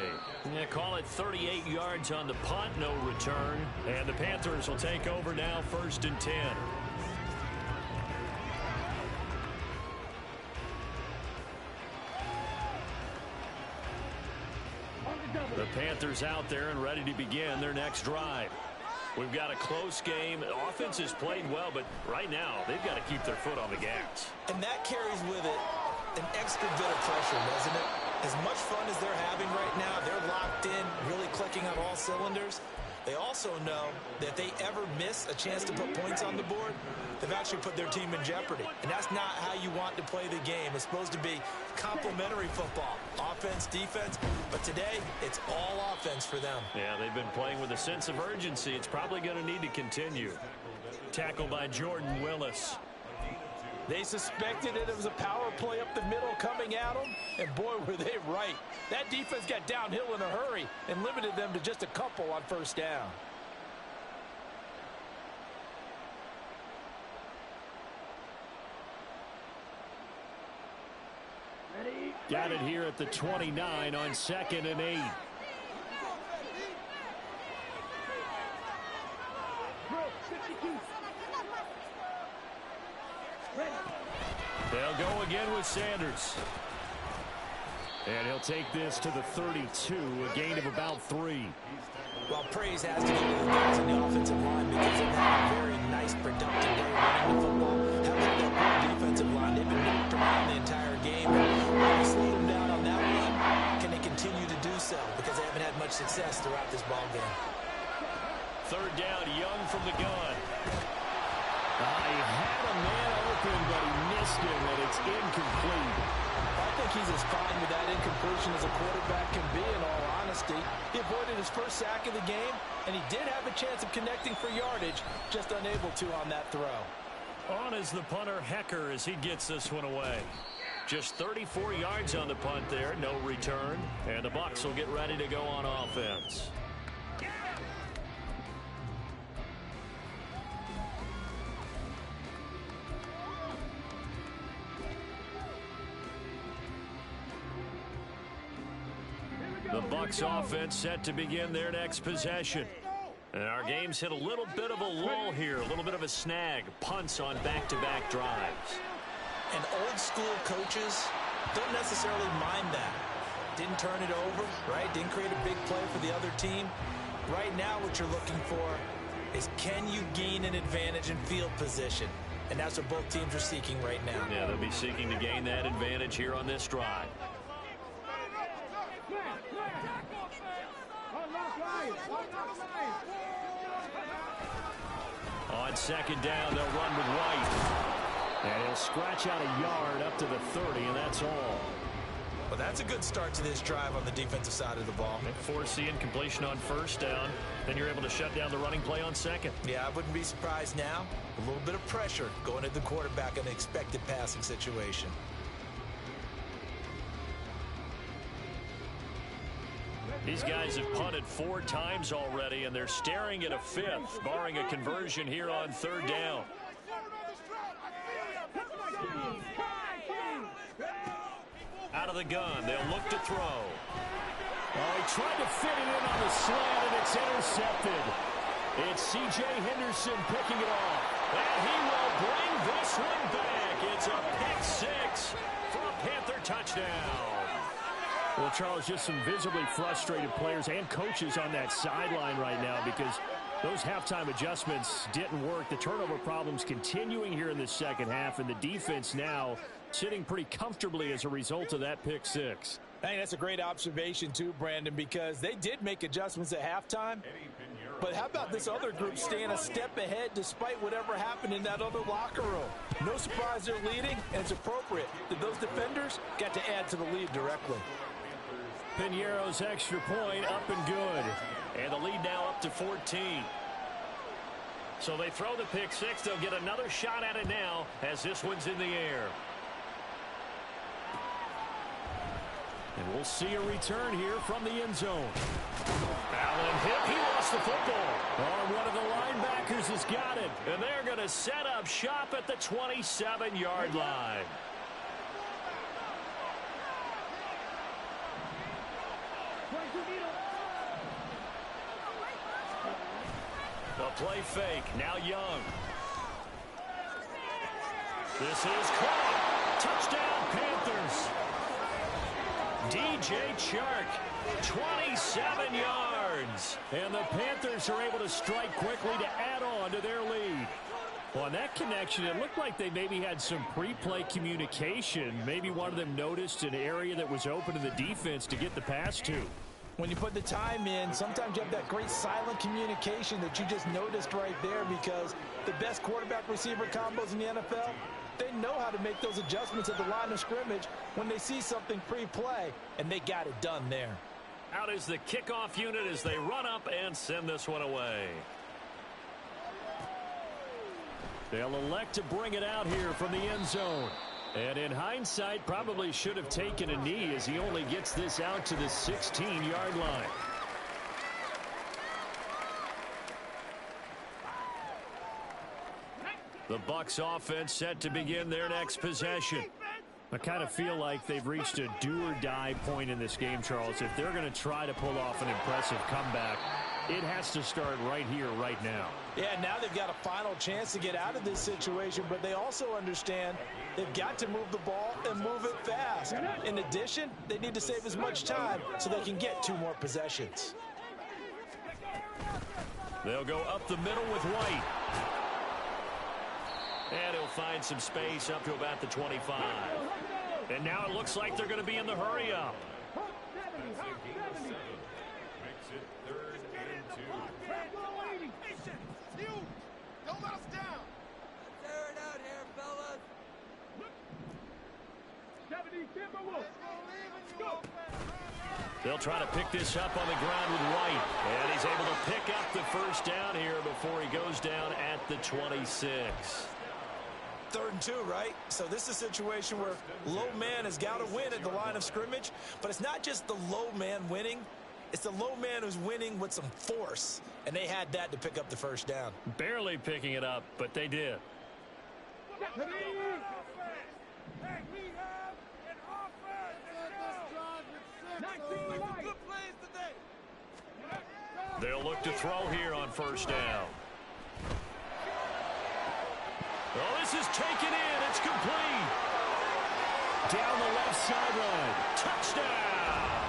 Speaker 3: Yeah, call it 38 yards on the punt, no return. And the Panthers will take over now, 1st and 10. The Panthers out there and ready to begin their next drive. We've got a close game. The offense has played well, but right now they've got to keep their foot on the gas.
Speaker 4: And that carries with it an extra bit of pressure, doesn't it? As much fun as they're having right now, they're locked in, really clicking on all cylinders. They also know that if they ever miss a chance to put points on the board, they've actually put their team in jeopardy. And that's not how you want to play the game. It's supposed to be complementary football, offense, defense. But today, it's all offense for them.
Speaker 3: Yeah, they've been playing with a sense of urgency. It's probably going to need to continue. Tackle by Jordan Willis.
Speaker 6: They suspected it was a power play up the middle coming at them, and boy, were they right. That defense got downhill in a hurry and limited them to just a couple on 1st down.
Speaker 2: Got it here at the 29 on 2nd and 8.
Speaker 3: They'll go again with Sanders.
Speaker 2: And he'll take this to the 32, a gain of about 3.
Speaker 4: Well, praise has to go to the guys on the offensive line because they've had a very nice, productive day running the football. Having that good defensive line, they've been knocked around the entire game. When they slow them down on that one, can they continue to do so? Because they haven't had much success throughout this ball game.
Speaker 3: 3rd down, Young from the gun.
Speaker 2: He had a man open, but he missed him, and it's incomplete.
Speaker 6: I think he's as fine with that incompletion as a quarterback can be, in all honesty. He avoided his 1st sack of the game, and he did have a chance of connecting for yardage, just unable to on that throw.
Speaker 3: On is the punter, Hecker, as he gets this one away. Just 34 yards on the punt there, no return. And the Bucs will get ready to go on offense. The Bucs offense set to begin their next possession. And our game's hit a little bit of a lull here, a little bit of a snag. Punts on back-to-back drives.
Speaker 4: And old school coaches don't necessarily mind that. Didn't turn it over, right? Didn't create a big play for the other team. Right now what you're looking for is, can you gain an advantage in field position? And that's what both teams are seeking right now.
Speaker 3: Yeah, they'll be seeking to gain that advantage here on this drive. On 2nd down, they'll run with White.
Speaker 2: And he'll scratch out a yard up to the 30, and that's all.
Speaker 4: Well, that's a good start to this drive on the defensive side of the ball.
Speaker 3: Force the incompletion on 1st down. Then you're able to shut down the running play on 2nd.
Speaker 4: Yeah, I wouldn't be surprised now. A little bit of pressure going at the quarterback in an expected passing situation.
Speaker 3: These guys have punted 4 times already, and they're staring at a 5th, barring a conversion here on 3rd down. Out of the gun, they'll look to throw.
Speaker 2: Oh, he tried to fit it in on the slant, and it's intercepted. It's C.J. Henderson picking it off.
Speaker 3: And he will bring this one back. It's a pick 6 for a Panther touchdown.
Speaker 2: Well, Charles, just some visibly frustrated players and coaches on that sideline right now because those halftime adjustments didn't work. The turnover problems continuing here in the second half, and the defense now sitting pretty comfortably as a result of that pick 6.
Speaker 6: I think that's a great observation, too, Brandon, because they did make adjustments at halftime. But how about this other group staying a step ahead despite whatever happened in that other locker room? No surprise they're leading, and it's appropriate that those defenders got to add to the lead directly.
Speaker 2: Piñeiro's extra point up and good.
Speaker 3: And the lead now up to 14. So they throw the pick 6. They'll get another shot at it now as this one's in the air.
Speaker 2: And we'll see a return here from the end zone.
Speaker 3: Allen hit. He lost the football.
Speaker 2: Oh, one of the linebackers has got it.
Speaker 3: And they're going to set up shop at the 27-yard line. The play fake. Now Young. This is caught. Touchdown Panthers. DJ Chark, 27 yards.
Speaker 2: And the Panthers are able to strike quickly to add on to their lead. Well, on that connection, it looked like they maybe had some pre-play communication. Maybe one of them noticed an area that was open to the defense to get the pass to.
Speaker 6: When you put the time in, sometimes you have that great silent communication that you just noticed right there, because the best quarterback-receiver combos in the NFL, they know how to make those adjustments at the line of scrimmage when they see something pre-play, and they got it done there.
Speaker 3: Out is the kickoff unit as they run up and send this one away.
Speaker 2: They'll elect to bring it out here from the end zone. And in hindsight, probably should have taken a knee as he only gets this out to the 16-yard line.
Speaker 3: The Bucs offense set to begin their next possession.
Speaker 2: I kind of feel like they've reached a do-or-die point in this game, Charles. If they're going to try to pull off an impressive comeback, it has to start right here, right now.
Speaker 6: Yeah, now they've got a final chance to get out of this situation, but they also understand they've got to move the ball and move it fast. In addition, they need to save as much time so they can get 2 more possessions.
Speaker 3: They'll go up the middle with White. And he'll find some space up to about the 25. And now it looks like they're going to be in the hurry up.
Speaker 7: Makes it 3rd and 2. Don't let us down.
Speaker 8: Let's air it out here, fellas.
Speaker 5: 70 Timberwolves. Go.
Speaker 3: They'll try to pick this up on the ground with White. And he's able to pick up the first down here before he goes down at the 26.
Speaker 6: 3rd and 2, right? So this is a situation where low man has got to win at the line of scrimmage, but it's not just the low man winning. It's the low man who's winning with some force, and they had that to pick up the first down.
Speaker 3: Barely picking it up, but they did. They'll look to throw here on first down. Oh, this is taken in. It's complete.
Speaker 2: Down the left sideline.
Speaker 3: Touchdown.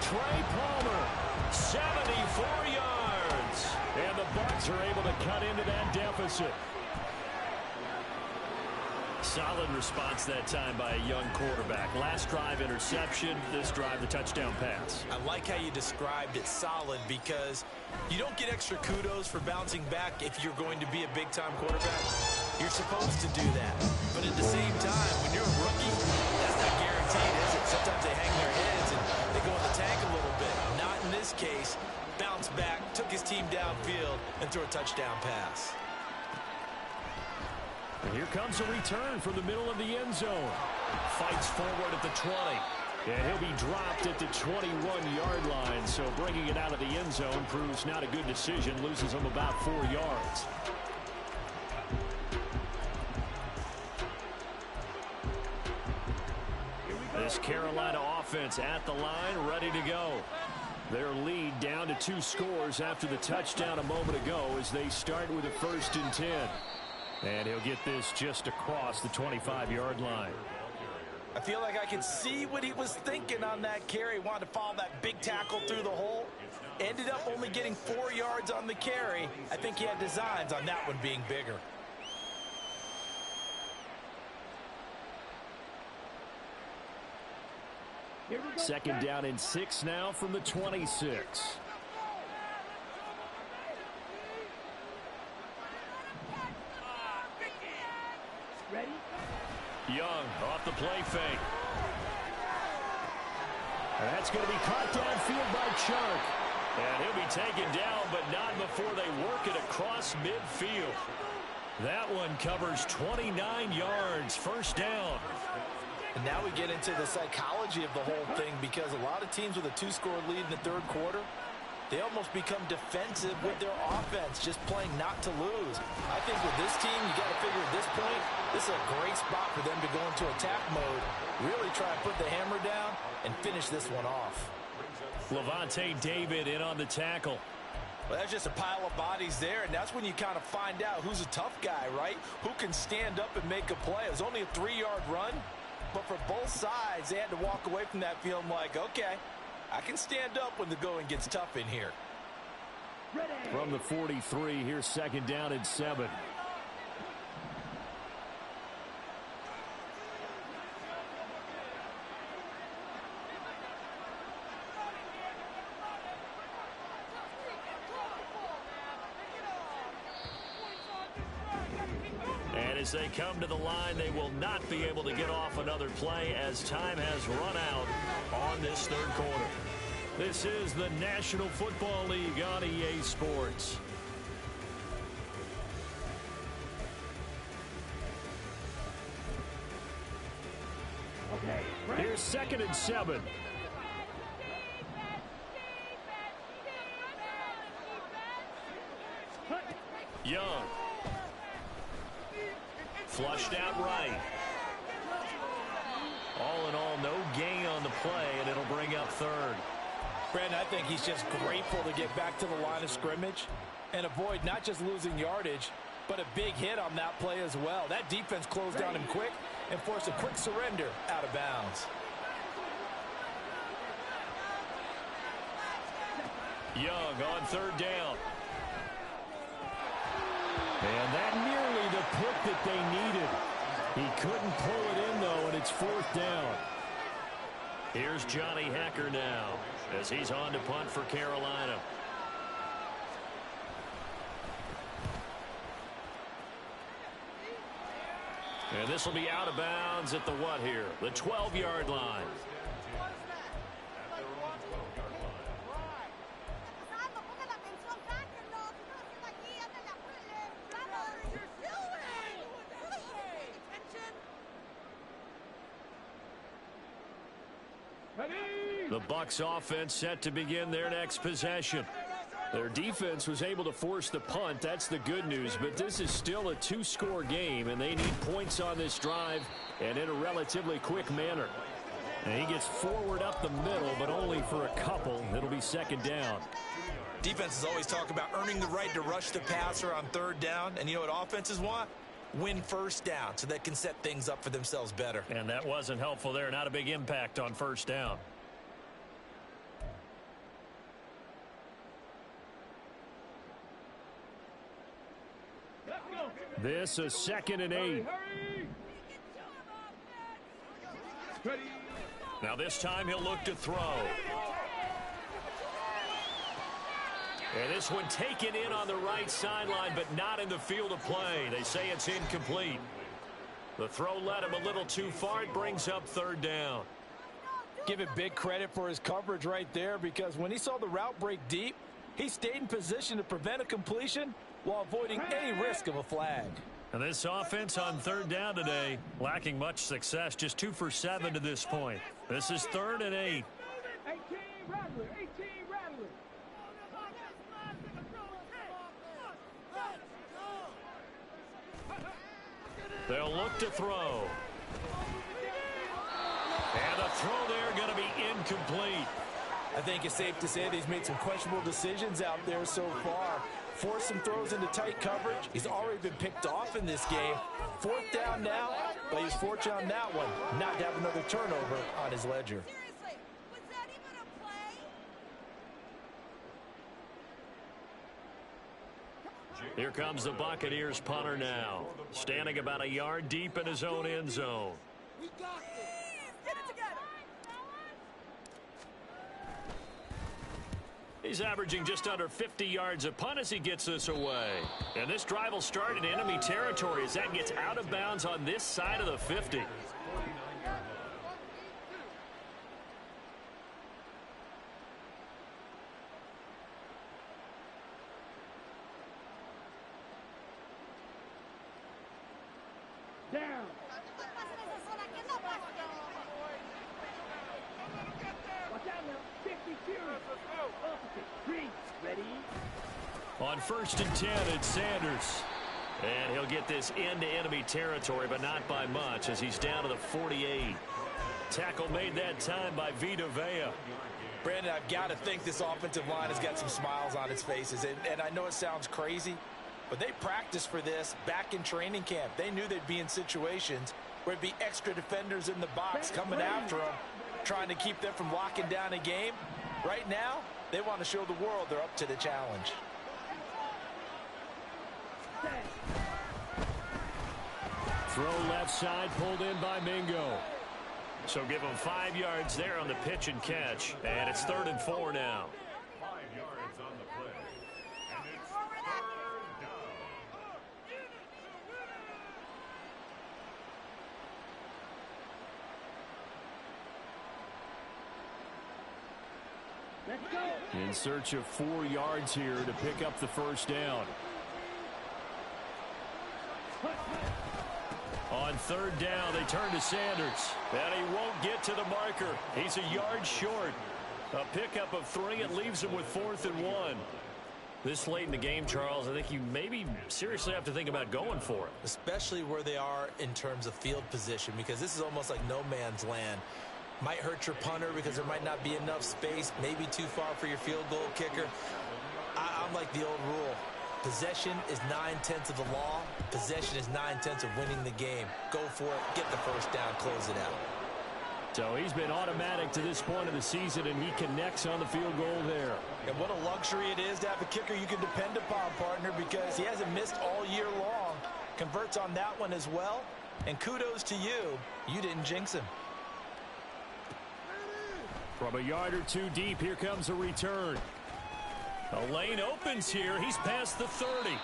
Speaker 2: Trey Palmer.
Speaker 3: 74 yards.
Speaker 2: And the Bucs are able to cut into that deficit.
Speaker 3: Solid response that time by a young quarterback. Last drive interception, this drive the touchdown pass.
Speaker 6: I like how you described it solid, because you don't get extra kudos for bouncing back if you're going to be a big-time quarterback. You're supposed to do that. But at the same time, when you're a rookie, that's not guaranteed, is it? Sometimes they hang their heads and they go in the tank a little bit. Not in this case. Bounce back, took his team downfield, and threw a touchdown pass.
Speaker 2: And here comes a return from the middle of the end zone.
Speaker 3: Fights forward at the 20.
Speaker 2: And he'll be dropped at the 21-yard line, so bringing it out of the end zone proves not a good decision, loses him about 4 yards. This Carolina offense at the line, ready to go. Their lead down to 2 scores after the touchdown a moment ago as they start with a 1st and 10. And he'll get this just across the 25-yard line.
Speaker 6: I feel like I can see what he was thinking on that carry. Wanted to follow that big tackle through the hole. Ended up only getting 4 yards on the carry. I think he had designs on that one being bigger.
Speaker 2: Second down and 6 now from the 26.
Speaker 5: Ready?
Speaker 3: Young off the play fake.
Speaker 2: And that's going to be caught downfield by Chuck.
Speaker 3: And he'll be taken down, but not before they work it across midfield. That one covers 29 yards, 1st down.
Speaker 6: And now we get into the psychology of the whole thing, because a lot of teams with a 2-score lead in the 3rd quarter, they almost become defensive with their offense, just playing not to lose. I think with this team, you got to figure at this point, this is a great spot for them to go into attack mode, really try and put the hammer down and finish this one off.
Speaker 3: Levante David in on the tackle.
Speaker 6: Well, that's just a pile of bodies there, and that's when you kind of find out who's a tough guy, right? Who can stand up and make a play. It was only a 3-yard run, but for both sides, they had to walk away from that feeling like, okay, I can stand up when the going gets tough in here.
Speaker 2: From the 43, here's 2nd down and 7.
Speaker 3: And as they come to the line, they will not be able to get off another play as time has run out on this 3rd quarter. This is the National Football League on EA Sports.
Speaker 2: Here's 2nd and 7.
Speaker 3: Young. Flushed out right. All in all, no gain on the play, and it'll bring up 3rd.
Speaker 6: Brandon, I think he's just grateful to get back to the line of scrimmage and avoid not just losing yardage, but a big hit on that play as well. That defense closed down him quick and forced a quick surrender out of bounds.
Speaker 3: Young on 3rd down.
Speaker 2: And that nearly the pick that they needed. He couldn't pull it in, though, and it's 4th down.
Speaker 3: Here's Johnny Hacker now as he's on to punt for Carolina. And this will be out of bounds at the what here? The 12-yard line. The Bucs offense set to begin their next possession. Their defense was able to force the punt. That's the good news, but this is still a 2-score game, and they need points on this drive and in a relatively quick manner. And he gets forward up the middle, but only for a couple. It'll be 2nd down.
Speaker 6: Defenses always talk about earning the right to rush the passer on 3rd down, and you know what offenses want? Win 1st down so they can set things up for themselves better.
Speaker 3: And that wasn't helpful there. Not a big impact on 1st down.
Speaker 2: This is 2nd and 8.
Speaker 3: Now this time he'll look to throw. And this one taken in on the right sideline, but not in the field of play. They say it's incomplete. The throw led him a little too far. It brings up 3rd down.
Speaker 6: Give it big credit for his coverage right there, because when he saw the route break deep, he stayed in position to prevent a completion while avoiding any risk of a flag.
Speaker 3: And this offense on third down today, lacking much success, just 2 for 7 to this point. This is 3rd and 8.
Speaker 5: 18 Rattler, 18 Rattler.
Speaker 3: They'll look to throw. And the throw there going to be incomplete.
Speaker 6: I think it's safe to say that he's made some questionable decisions out there so far. Forced some throws into tight coverage. He's already been picked off in this game. 4th down now, but he's fortunate on that one not to have another turnover on his ledger.
Speaker 8: Seriously, was that even a play?
Speaker 3: Here comes the Buccaneers punter now, standing about a yard deep in his own end zone.
Speaker 8: We got this. Get it together.
Speaker 3: He's averaging just under 50 yards a punt as he gets this away. And this drive will start in enemy territory as that gets out of bounds on this side of the 50.
Speaker 5: Down. Watch out now. 50 series. Opposite. Green. Ready?
Speaker 3: On 1st and 10, it's Sanders. And he'll get this into enemy territory, but not by much as he's down to the 48. Tackle made that time by Vita Vea.
Speaker 6: Brandon, I've got to think this offensive line has got some smiles on its faces. And I know it sounds crazy, but they practiced for this back in training camp. They knew they'd be in situations where it'd be extra defenders in the box coming after them, trying to keep them from locking down a game. Right now, they want to show the world they're up to the challenge.
Speaker 2: Throw left side, pulled in by Mingo.
Speaker 3: So give him 5 yards there on the pitch and catch. And it's 3rd and 4 now.
Speaker 7: 5 yards on the play. And it's 3rd down.
Speaker 5: Let's go.
Speaker 2: In search of 4 yards here to pick up the 1st down.
Speaker 3: On 3rd down, they turn to Sanders. And he won't get to the marker. He's a yard short. A pickup of 3. It leaves him with 4th and 1. This late in the game, Charles, I think you maybe seriously have to think about going for it.
Speaker 4: Especially where they are in terms of field position, because this is almost like no man's land. Might hurt your punter because there might not be enough space, maybe too far for your field goal kicker. I'm like the old rule. Possession is 9/10 of the law. Possession is 9/10 of winning the game. Go for it, get the 1st down, close it out.
Speaker 2: So he's been automatic to this point of the season, and he connects on the field goal there.
Speaker 6: And what a luxury it is to have a kicker you can depend upon, partner, because he hasn't missed all year long. Converts on that one as well. And kudos to you. You didn't jinx him.
Speaker 2: From a yard or 2 deep, here comes a return.
Speaker 3: A lane opens here. He's past the 30.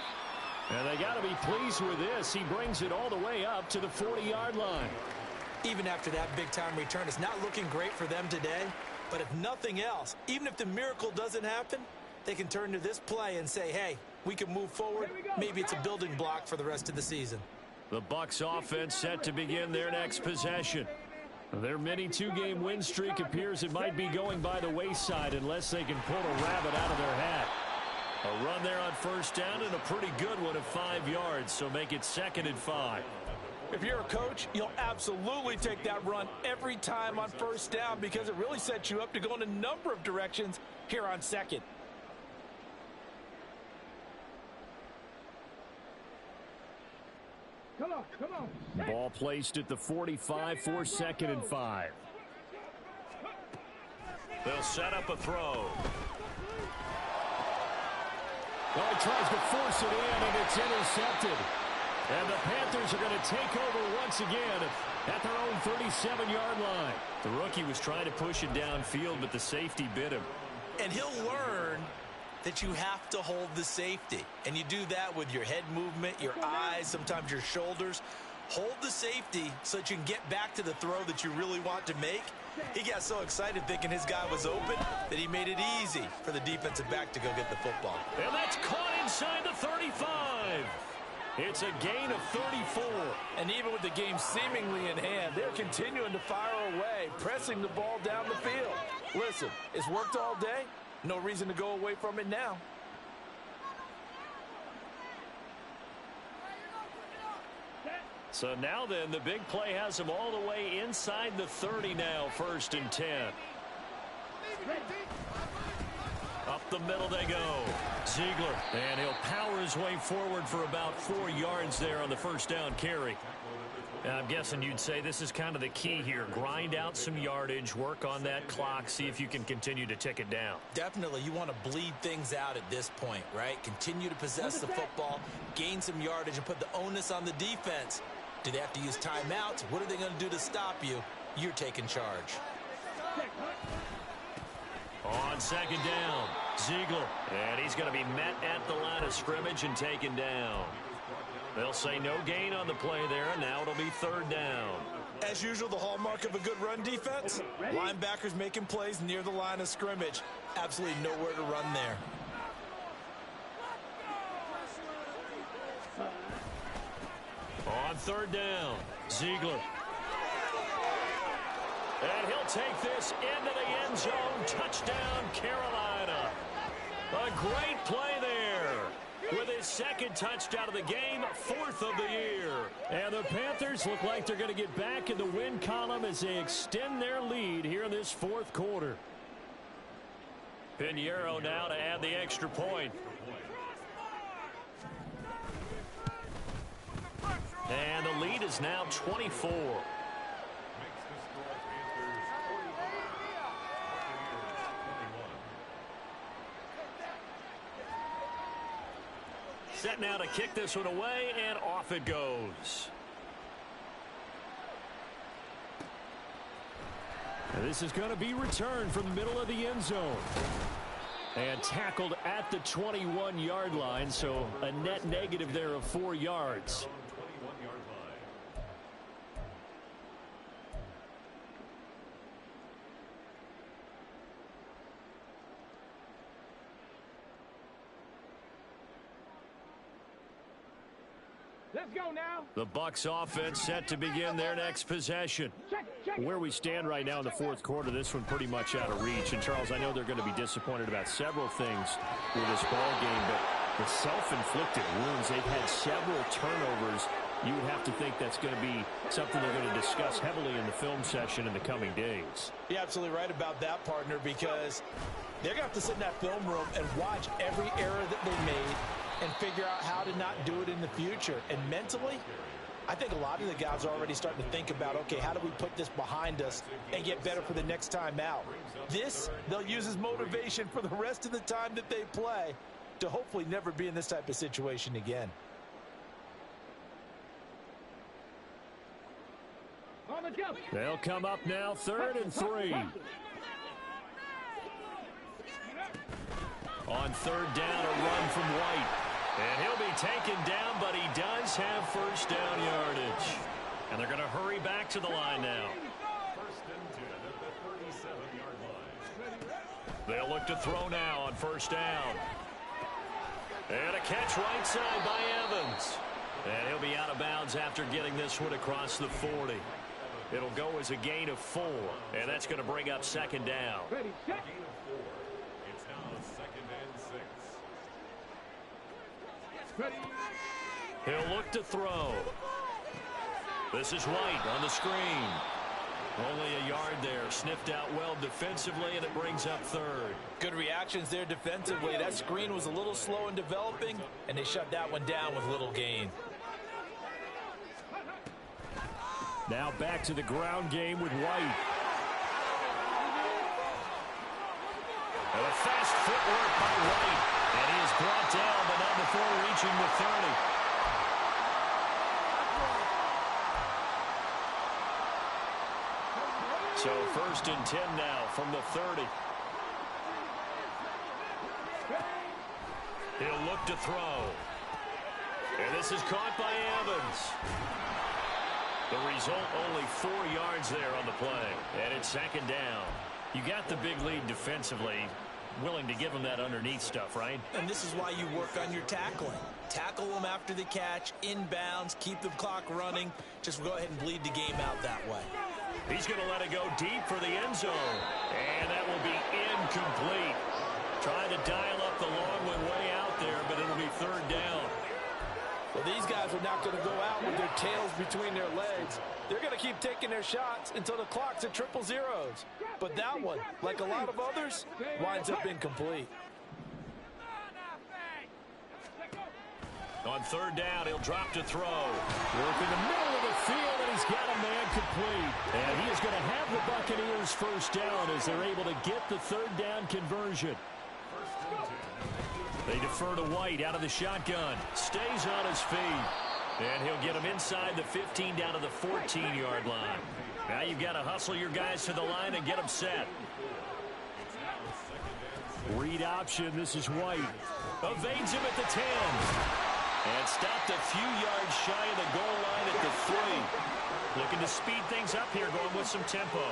Speaker 2: And they got to be pleased with this. He brings it all the way up to the 40-yard line.
Speaker 4: Even after that big-time return, it's not looking great for them today. But if nothing else, even if the miracle doesn't happen, they can turn to this play and say, hey, we can move forward. Maybe it's a building block for the rest of the season.
Speaker 2: The Bucs offense set to begin their next possession. Their mini 2-game win streak appears it might be going by the wayside unless they can pull a rabbit out of their hat. A run there on 1st down and a pretty good one of 5 yards, so make it 2nd and 5.
Speaker 6: If you're a coach, you'll absolutely take that run every time on 1st down because it really sets you up to go in a number of directions here on 2nd.
Speaker 5: Come on, come on.
Speaker 2: Ball placed at the 45 for 2nd and 5.
Speaker 3: They'll set up a throw.
Speaker 2: Well, he tries to force it in, and it's intercepted. And the Panthers are going to take over once again at their own 37-yard line.
Speaker 3: The rookie was trying to push it downfield, but the safety bit him.
Speaker 4: And he'll learn that you have to hold the safety. And you do that with your head movement, your eyes, sometimes your shoulders. Hold the safety so that you can get back to the throw that you really want to make. He got so excited thinking his guy was open that he made it easy for the defensive back to go get the football.
Speaker 3: And that's caught inside the 35. It's a gain of 34.
Speaker 6: And even with the game seemingly in hand, they're continuing to fire away, pressing the ball down the field. Listen, it's worked all day. No reason to go away from it now.
Speaker 3: So now then, the big play has them all the way inside the 30 now, 1st and 10. Up the middle they go. Ziegler, and he'll power his way forward for about 4 yards there on the first down carry. I'm guessing you'd say this is kind of the key here. Grind out some yardage, work on that clock, see if you can continue to tick it down.
Speaker 4: Definitely, you want to bleed things out at this point, right? Continue to possess the football, gain some yardage, and put the onus on the defense. Do they have to use timeouts? What are they going to do to stop you? You're taking charge.
Speaker 3: On 2nd down, Ziegler, and he's going to be met at the line of scrimmage and taken down. They'll say no gain on the play there, and now it'll be 3rd down.
Speaker 6: As usual, the hallmark of a good run defense, linebackers making plays near the line of scrimmage. Absolutely nowhere to run there.
Speaker 3: On 3rd down, Ziegler. And he'll take this into the end zone. Touchdown, Carolina. A great play there. With his 2nd touchdown of the game, 4th of the year. And the Panthers look like they're going to get back in the win column as they extend their lead here in this 4th quarter. Pinheiro now to add the extra point. And the lead is now 24. Set now to kick this one away, and off it goes. And this is going to be returned from the middle of the end zone. And tackled at the 21-yard line, so a net negative there of 4 yards.
Speaker 5: Let's go now.
Speaker 3: The Bucs offense set to begin their next possession.
Speaker 2: Where we stand right now in the 4th quarter, this one pretty much out of reach. And, Charles, I know they're going to be disappointed about several things with this ball game, but the self-inflicted wounds, they've had several turnovers. You would have to think that's going to be something they're going to discuss heavily in the film session in the coming days.
Speaker 6: You're absolutely right about that, partner, because they're going to have to sit in that film room and watch every error that they made and figure out how to not do it in the future. And mentally, I think a lot of the guys are already starting to think about, okay, how do we put this behind us and get better for the next time out? This, they'll use as motivation for the rest of the time that they play to hopefully never be in this type of situation again.
Speaker 2: They'll come up now, 3rd and 3.
Speaker 3: On 3rd down, a run from White. And he'll be taken down, but he does have 1st down yardage. And they're going to hurry back to the line now.
Speaker 7: 1st and 10 at the 37-yard line.
Speaker 3: They'll look to throw now on 1st down. And a catch right side by Evans. And he'll be out of bounds after getting this one across the 40. It'll go as a gain of 4, and that's going to bring up 2nd down.
Speaker 5: Ready, set.
Speaker 7: Gain of 4. It's now 2nd and 6.
Speaker 5: Ready.
Speaker 3: He'll look to throw. This is White on the screen. Only a yard there. Sniffed out well defensively, and it brings up 3rd.
Speaker 4: Good reactions there defensively. That screen was a little slow in developing, and they shut that one down with little gain.
Speaker 2: Now back to the ground game with White.
Speaker 3: And a fast footwork by White. And he is brought down, but not before reaching the 30. So 1st and 10 now from the 30. He'll look to throw. And this is caught by Evans. The result, only 4 yards there on the play. And it's 2nd down. You got the big lead defensively. willing to give them that underneath stuff, right?
Speaker 4: And this is why you work on your tackling. Tackle them after the catch, inbounds, keep the clock running. Just go ahead and bleed the game out that way.
Speaker 3: He's going to let it go deep for the end zone. And that will be incomplete. Trying to dial up the long one way out there, but it'll be third down.
Speaker 6: Well, these guys are not going to go out with their tails between their legs. They're going to keep taking their shots until the clock's at triple zeros. But that one, like a lot of others, winds up incomplete.
Speaker 3: On third down, he'll drop to throw. Work in the middle of the field, and he's got a man complete. And he is going to have the Buccaneers first down as they're able to get the third down conversion. They defer to White out of the shotgun. Stays on his feet. And he'll get him inside the 15 down to the 14-yard line. Now you've got to hustle your guys to the line and get them set. Read option. This is White. Evades him at the 10. And stopped a few yards shy of the goal line at the 3. Looking to speed things up here, going with some tempo.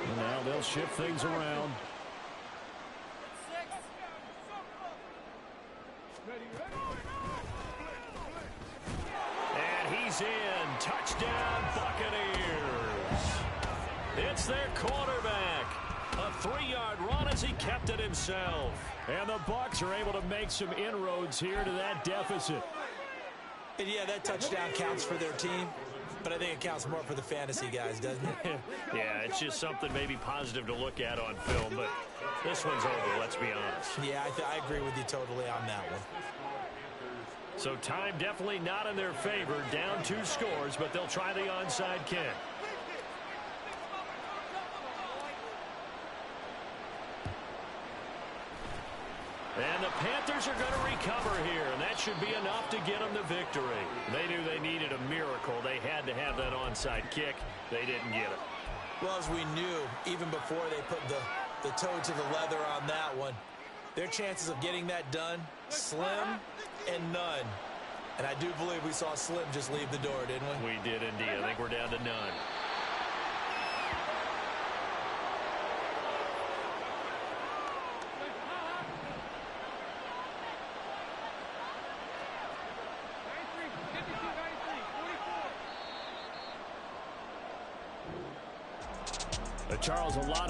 Speaker 2: And now they'll shift things around.
Speaker 3: And he's in. Touchdown, Buccaneers. It's their quarterback. A 3-yard run as he kept it himself.
Speaker 2: And the Bucs are able to make some inroads here to that deficit.
Speaker 4: And yeah, that touchdown counts for their team, but I think it counts more for the fantasy guys, doesn't it?
Speaker 3: Yeah, it's just something maybe positive to look at on film, but this one's over, let's be honest.
Speaker 4: Yeah, I agree with you totally on that one.
Speaker 3: So time definitely not in their favor. Down 2 scores, but they'll try the onside kick. And the Panthers are going to recover here, and that should be enough to get them the victory. They knew they needed a miracle. They had to have that onside kick. They didn't get it.
Speaker 4: Well, as we knew, even before they put the toe to the leather on that one, their chances of getting that done, slim and none. And I do believe we saw Slim just leave the door, didn't we?
Speaker 3: We did indeed. I think we're down to none. Charles, a lot of